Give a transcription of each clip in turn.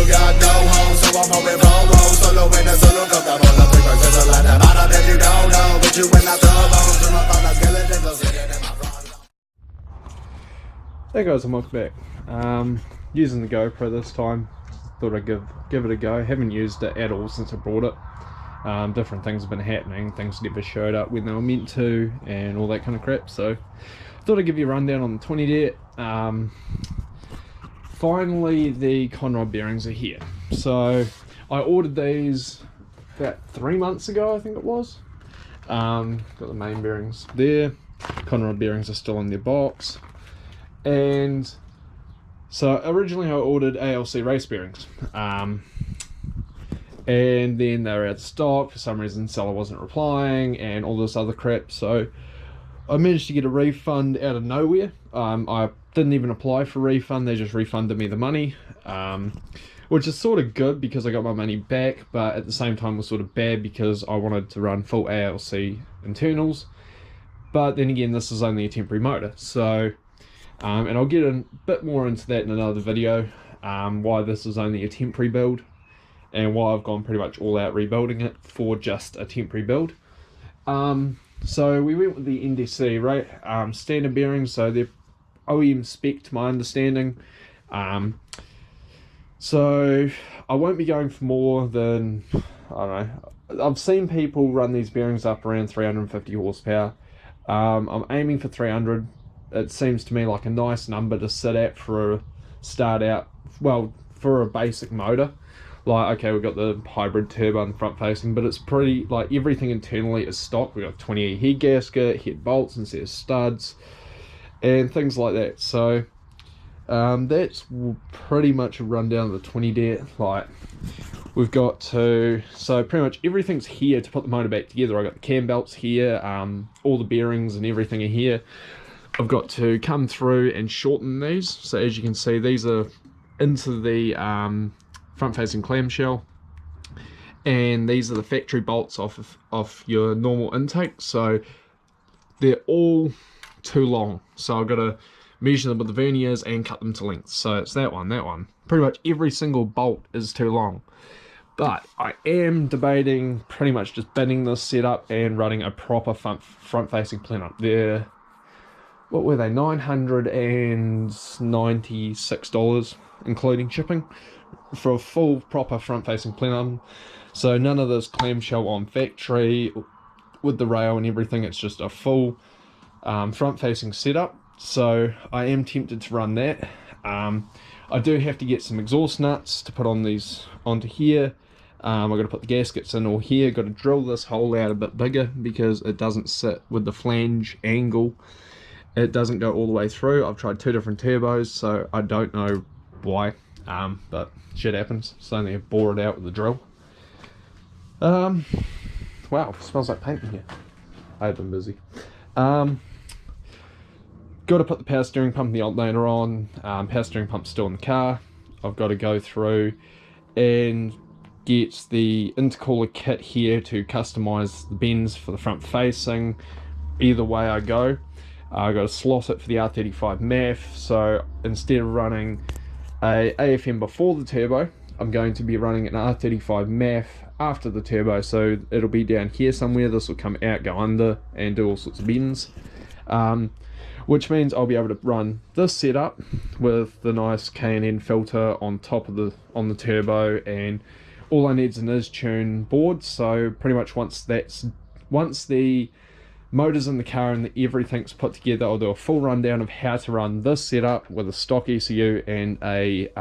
got no home, so I'm hoping for woe. Solo in the solo, come down on the paper, sizzle at the bottom if you don't know. But you when I throw bones, from up on the skeleton, goes in my front. Hey guys, I'm welcome back. Using the GoPro this time. Thought I'd give it a go. Haven't used it at all since I brought it. Different things have been happening, things never showed up when they were meant to, and all that kind of crap. So thought I'd give you a rundown on the 20det. Finally, the conrod bearings are here. So I ordered these about 3 months ago, I think it was. Got the main bearings there. Conrod bearings are still in their box. And so originally I ordered ALC race bearings, and then they were out of stock. For some reason seller wasn't replying and all this other crap, so I managed to get a refund out of nowhere. I didn't even apply for a refund, they just refunded me the money, which is sort of good because I got my money back, but at the same time was sort of bad because I wanted to run full ALC internals. But then again, this is only a temporary motor, so and I'll get a bit more into that in another video, why this is only a temporary build and why I've gone pretty much all out rebuilding it for just a temporary build. So we went with the NDC, right? Standard bearings, so they're OEM spec to my understanding. So I won't be going for more than, I don't know, I've seen people run these bearings up around 350 horsepower. I'm aiming for 300. It seems to me like a nice number to sit at for a start out, well, for a basic motor. Like, okay, we've got the hybrid turbo and front facing, but it's pretty, like, everything internally is stock. We've got 20E head gasket, head bolts instead of studs, and things like that. So that's pretty much a rundown of the 20det. Like, we've got to, so pretty much everything's here to put the motor back together. I've got the cam belts here, all the bearings and everything are here. I've got to come through and shorten these. So as you can see, these are into the front-facing clamshell, and these are the factory bolts off your normal intake. So they're all too long. So I've got to measure them with the verniers and cut them to length. So it's that one. Pretty much every single bolt is too long. But I am debating pretty much just binning this setup and running a proper front-facing plenum. They're, what were they, $996 including shipping for a full proper front-facing plenum. So none of this clamshell on factory with the rail and everything. It's just a full front-facing setup. So I am tempted to run that. I do have to get some exhaust nuts to put on these onto here. I've got to put the gaskets in all here. Got to drill this hole out a bit bigger because it doesn't sit with the flange angle. It doesn't go all the way through. I've tried 2 different turbos, so I don't know why, but shit happens. So I need to bore it out with the drill. Wow, it smells like paint in here. I've been busy. Got to put the power steering pump and the alternator on. Power steering pump's still in the car. I've got to go through and get the intercooler kit here to customize the bends for the front facing. Either way I go. I've got to slot it for the R35 MAF, so instead of running a AFM before the turbo, I'm going to be running an R35 MAF after the turbo, so it'll be down here somewhere. This will come out, go under, and do all sorts of bends, which means I'll be able to run this setup with the nice K&N filter on top of the turbo, and all I need is an is-tune board. So pretty much once the motor's in the car and everything's put together, I'll do a full rundown of how to run this setup with a stock ECU and a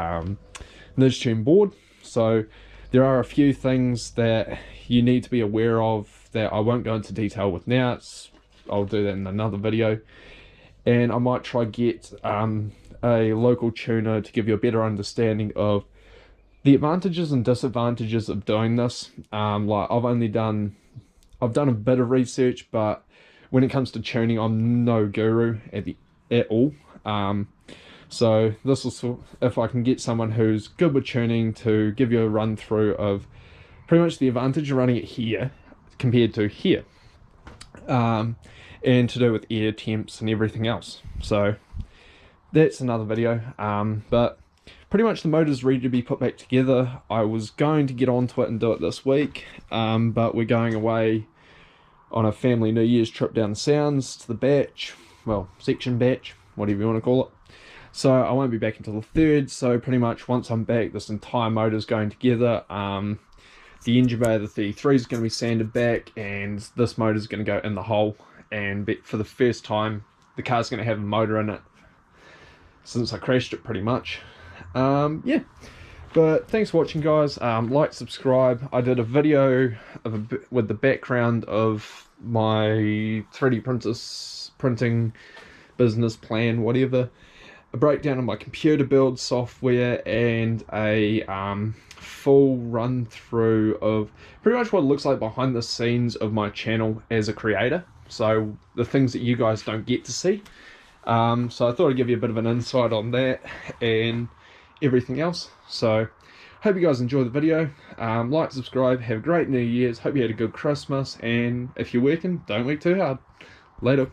is-tune board. So there are a few things that you need to be aware of that I won't go into detail with now. I'll do that in another video, and I might try get a local tuner to give you a better understanding of the advantages and disadvantages of doing this. Like I've done a bit of research, but when it comes to tuning, I'm no guru at all. So this will, if I can get someone who's good with tuning to give you a run through of pretty much the advantage of running it here compared to here, and to do with air temps and everything else. So that's another video, but pretty much the motor's ready to be put back together. I was going to get onto it and do it this week, but we're going away on a family New Year's trip down the Sounds to the batch, well, section batch, whatever you want to call it. So I won't be back until the 3rd, so pretty much once I'm back, this entire motor's going together. The engine bay of the 33 is going to be sanded back, and this motor's going to go in the hole, and for the first time, the car's going to have a motor in it since I crashed it pretty much. Yeah, but thanks for watching, guys. Like, subscribe. I did a video with the background of my 3D printing business plan, whatever, a breakdown of my computer build software, and a full run through of pretty much what it looks like behind the scenes of my channel as a creator, so the things that you guys don't get to see. So I thought I'd give you a bit of an insight on that and everything else. So hope you guys enjoy the video. Like, subscribe, have a great New Year's, hope you had a good Christmas, and if you're working, don't work too hard. Later.